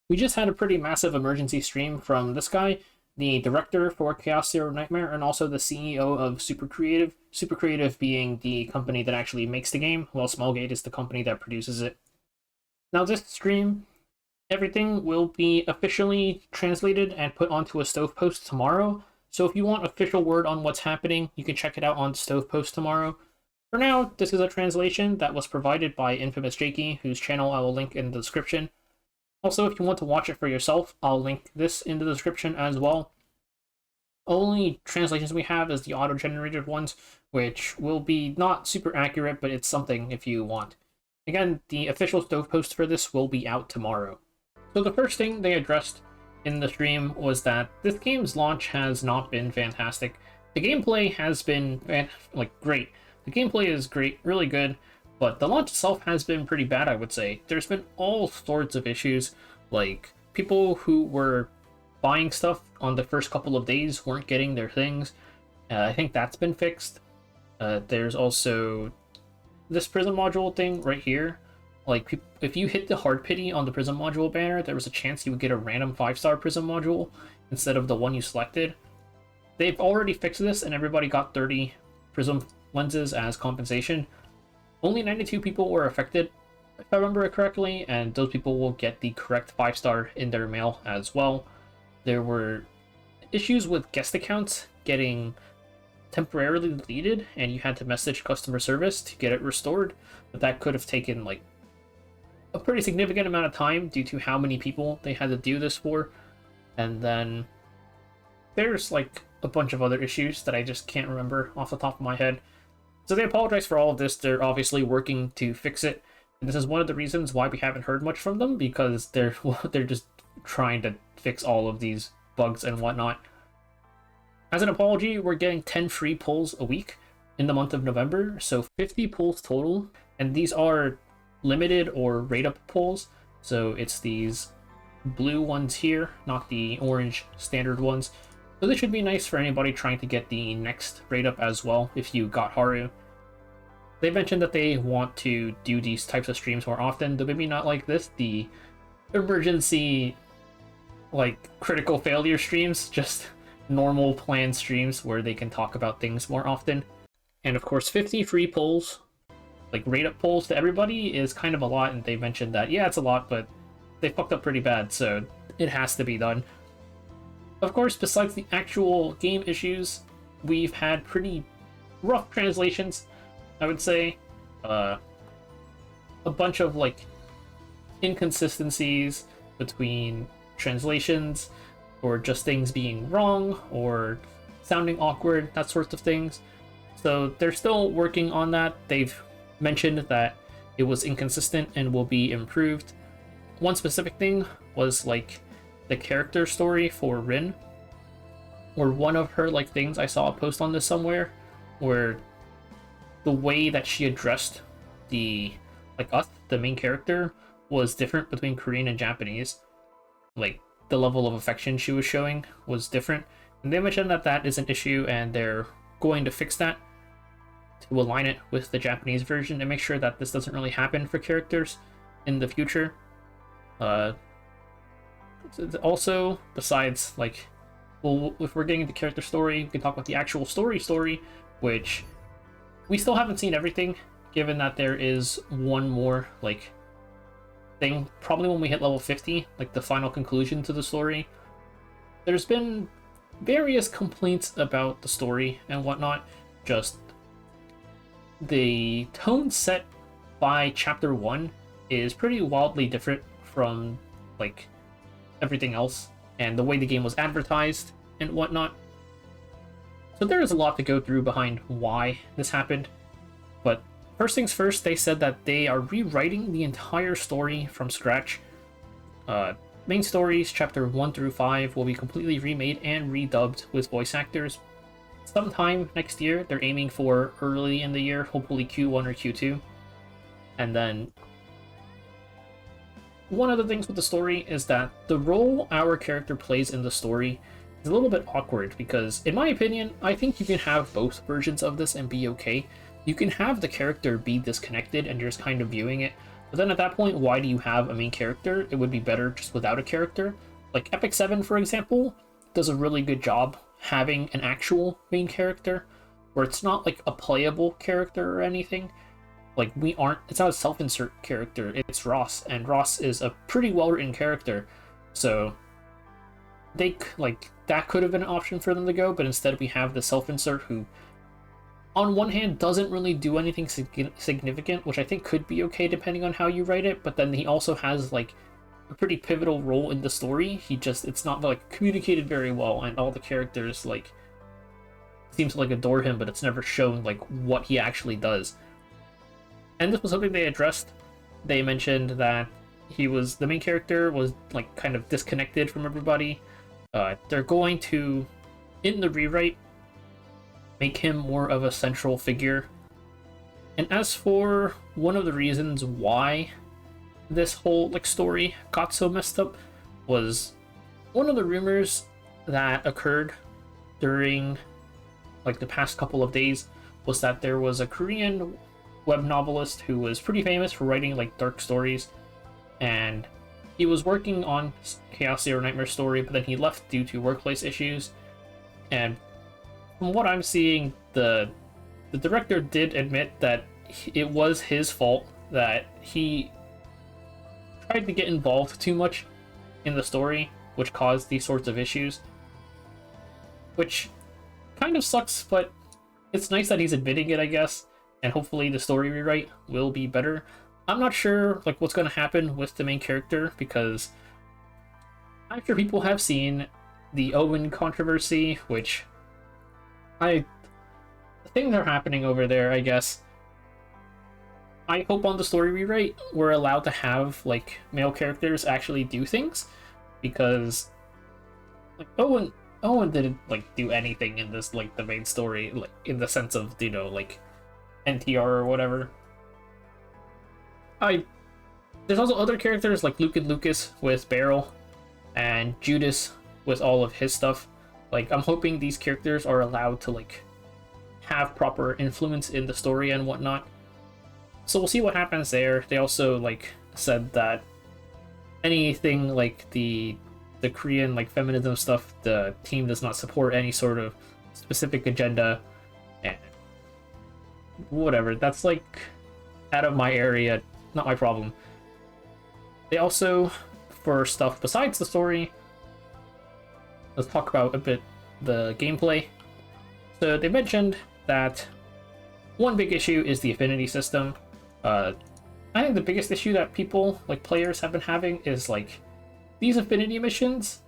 We just had a pretty massive emergency stream from this guy, the director for Chaos Zero Nightmare, and also the CEO of Super Creative. Super Creative being the company that actually makes the game, while Smallgate is the company that produces it. Now, this stream, everything will be officially translated and put onto a Stove post tomorrow. So if you want official word on what's happening, you can check it out on Stove post tomorrow. For now, this is a translation that was provided by Infamous Jakey, whose channel I will link in the description. Also, if you want to watch it for yourself, I'll link this in the description as well. Only translations we have is the auto-generated ones, which will be not super accurate, but it's something if you want. Again, the official Stove post for this will be out tomorrow. So the first thing they addressed in the stream was that this game's launch has not been fantastic. The gameplay has been, great. The gameplay is great, really good, but the launch itself has been pretty bad, I would say. There's been all sorts of issues, like people who were buying stuff on the first couple of days weren't getting their things. I think that's been fixed. There's also this Prism module thing right here. Like, if you hit the hard pity on the Prism module banner, there was a chance you would get a random 5-star Prism module instead of the one you selected. They've already fixed this, and everybody got 30 Prism lenses as compensation. Only 92 people were affected, if I remember it correctly, and those people will get the correct 5-star in their mail as well. There were issues with guest accounts getting temporarily deleted, and you had to message customer service to get it restored, but that could have taken like a pretty significant amount of time due to how many people they had to do this for. And then there's like a bunch of other issues that I just can't remember off the top of my head. So they apologize for all of this. They're obviously working to fix it. And this is one of the reasons why we haven't heard much from them, because they're just trying to fix all of these bugs and whatnot. As an apology, we're getting 10 free pulls a week in the month of November, so 50 pulls total, and these are limited or rate-up pulls, so it's these blue ones here, not the orange standard ones. So this should be nice for anybody trying to get the next rate-up as well, if you got Haru. They mentioned that they want to do these types of streams more often, though maybe not like this, the emergency, like, critical failure streams, just normal planned streams where they can talk about things more often. And of course, 50 free polls, like rate-up polls to everybody, is kind of a lot, and they mentioned that, yeah, it's a lot, but they fucked up pretty bad, so it has to be done. Of course, besides the actual game issues, we've had pretty rough translations, I would say. A bunch of, like, inconsistencies between translations, or just things being wrong, or sounding awkward, that sorts of things. So they're still working on that. They've mentioned that it was inconsistent and will be improved. One specific thing was like the character story for Rin, or one of her like things. I saw a post on this somewhere where the way that she addressed the the main character, was different between Korean and Japanese. Like, the level of affection she was showing was different, and they mentioned that that is an issue, and they're going to fix that to align it with the Japanese version and make sure that this doesn't really happen for characters in the future. Also, besides, like, well, if we're getting into character story, we can talk about the actual story, which we still haven't seen everything, given that there is one more, like, thing, probably when we hit level 50, like the final conclusion to the story. There's been various complaints about the story and whatnot, just the tone set by chapter 1 is pretty wildly different from, like, everything else, and the way the game was advertised and whatnot. So there is a lot to go through behind why this happened, but first things first, they said that they are rewriting the entire story from scratch. Main stories, chapter 1 through 5, will be completely remade and redubbed with voice actors. Sometime next year, they're aiming for early in the year, hopefully Q1 or Q2. And then one of the things with the story is that the role our character plays in the story is a little bit awkward, because in my opinion, I think you can have both versions of this and be okay. You can have the character be disconnected and you're just kind of viewing it, But then at that point, why do you have a main character? It would be better just without a character. Like Epic 7, for example, does a really good job having an actual main character, where it's not like a playable character or anything. Like it's not a self-insert character, it's Ross, and Ross is a pretty well-written character. So that could have been an option for them to go, but instead we have the self-insert who on one hand doesn't really do anything significant, which I think could be okay depending on how you write it, but then he also has like a pretty pivotal role in the story. It's not like communicated very well, and all the characters like seem to like adore him, but it's never shown like what he actually does. And this was something they addressed. They mentioned that the main character was like kind of disconnected from everybody. They're going to, in the rewrite, make him more of a central figure. And as for one of the reasons why this whole like story got so messed up, was one of the rumors that occurred during like the past couple of days was that there was a Korean web novelist who was pretty famous for writing like dark stories, and he was working on Chaos Zero Nightmare story, but then he left due to workplace issues. And from what I'm seeing, the director did admit that it was his fault, that he tried to get involved too much in the story, which caused these sorts of issues. Which kind of sucks, but it's nice that he's admitting it, I guess, and hopefully the story rewrite will be better. I'm not sure like what's going to happen with the main character, because I'm sure people have seen the Owen controversy, which things are happening over there, I guess. I hope on the story rewrite we're allowed to have like male characters actually do things, because like Owen didn't like do anything in this like the main story, like in the sense of, you know, like NTR or whatever. There's also other characters like Luke and Lucas with Beryl, and Judas with all of his stuff. Like, I'm hoping these characters are allowed to like have proper influence in the story and whatnot. So we'll see what happens there. They also like said that anything like the Korean like feminism stuff, the team does not support any sort of specific agenda, and whatever. That's like out of my area, not my problem. They also, for stuff besides the story, let's talk about a bit the gameplay. So they mentioned that one big issue is the affinity system. I think the biggest issue that people, like players, have been having is like these affinity missions.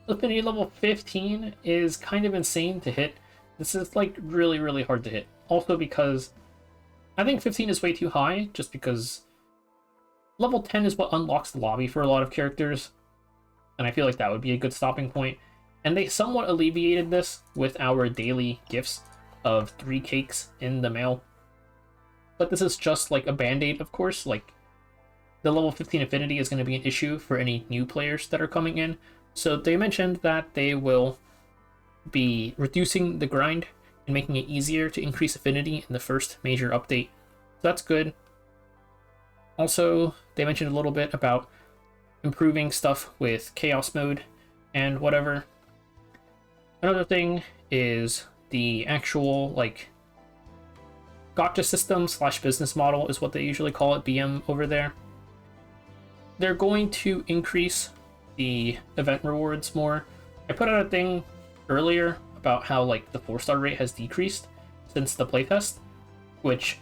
Affinity level 15 is kind of insane to hit. This is like really, really hard to hit. Also because I think 15 is way too high, just because level 10 is what unlocks the lobby for a lot of characters, and I feel like that would be a good stopping point. And they somewhat alleviated this with our daily gifts of 3 cakes in the mail. But this is just like a band-aid, of course. Like, the level 15 affinity is going to be an issue for any new players that are coming in. So they mentioned that they will be reducing the grind and making it easier to increase affinity in the first major update. So that's good. Also, they mentioned a little bit about improving stuff with chaos mode and whatever. Another thing is the actual like gotcha system / business model is what they usually call it, BM over there. They're going to increase the event rewards more. I put out a thing earlier about how like the 4-star rate has decreased since the playtest, which,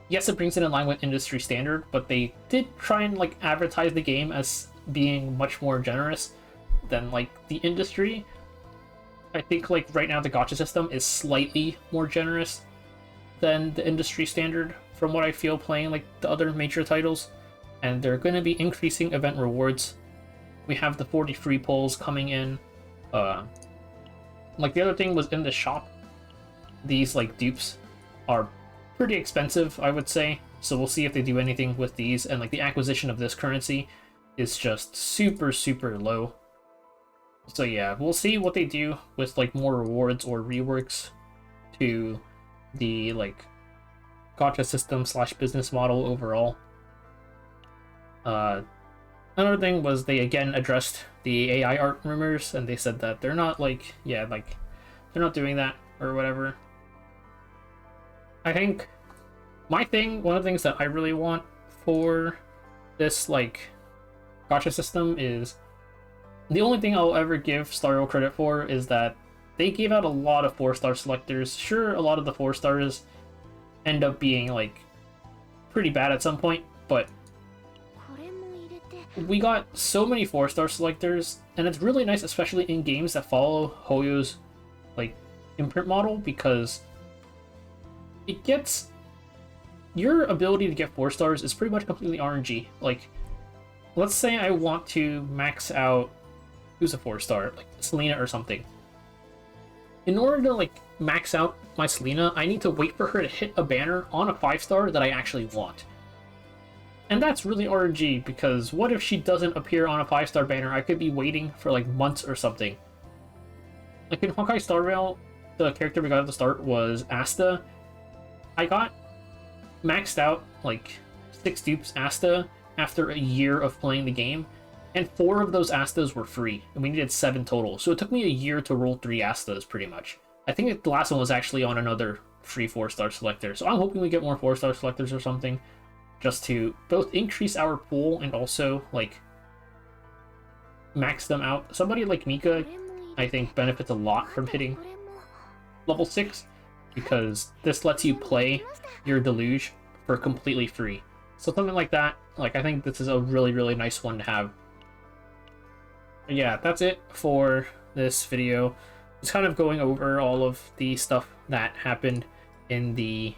yes, it brings it in line with industry standard, but they did try and like advertise the game as being much more generous than like the industry. I think like right now the gacha system is slightly more generous than the industry standard from what I feel playing like the other major titles, and they're going to be increasing event rewards. We have the 40 free pulls coming in. Like the other thing was in the shop, these like dupes are pretty expensive, I would say, so we'll see if they do anything with these, and like the acquisition of this currency is just super low. So yeah, we'll see what they do with like more rewards or reworks to the like gacha system / business model overall. Uh, Another thing was they again addressed the AI art rumors, and they said that they're not like, yeah, like they're not doing that or whatever. I think one of the things that I really want for this like gacha system is the only thing I'll ever give Star Rail credit for is that they gave out a lot of 4-star selectors. Sure, a lot of the 4 stars end up being like pretty bad at some point, but we got so many 4-star selectors, and it's really nice, especially in games that follow Hoyo's like imprint model, because it gets your ability to get 4 stars is pretty much completely RNG. Like, let's say I want to max out who's a 4-star, like Selena or something. In order to like max out my Selena, I need to wait for her to hit a banner on a 5-star that I actually want. And that's really RNG, because what if she doesn't appear on a 5-star banner? I could be waiting for like months or something. Like in Honkai Star Rail, the character we got at the start was Asta. I got maxed out like 6 dupes Asta after a year of playing the game, and 4 of those Astas were free, and we needed 7 total. So it took me a year to roll 3 Astas, pretty much. I think the last one was actually on another free 4-star selector, so I'm hoping we get more 4-star selectors or something, just to both increase our pool and also, like, max them out. Somebody like Mika, I think, benefits a lot from hitting level 6, because this lets you play your Deluge for completely free. So something like that, like, I think this is a really, really nice one to have. But yeah, that's it for this video. It's kind of going over all of the stuff that happened in the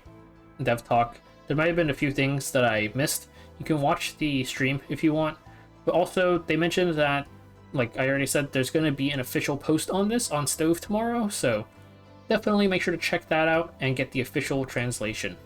dev talk. There might have been a few things that I missed. You can watch the stream if you want. But also, they mentioned that, like I already said, there's going to be an official post on this on Stove tomorrow, so definitely make sure to check that out and get the official translation.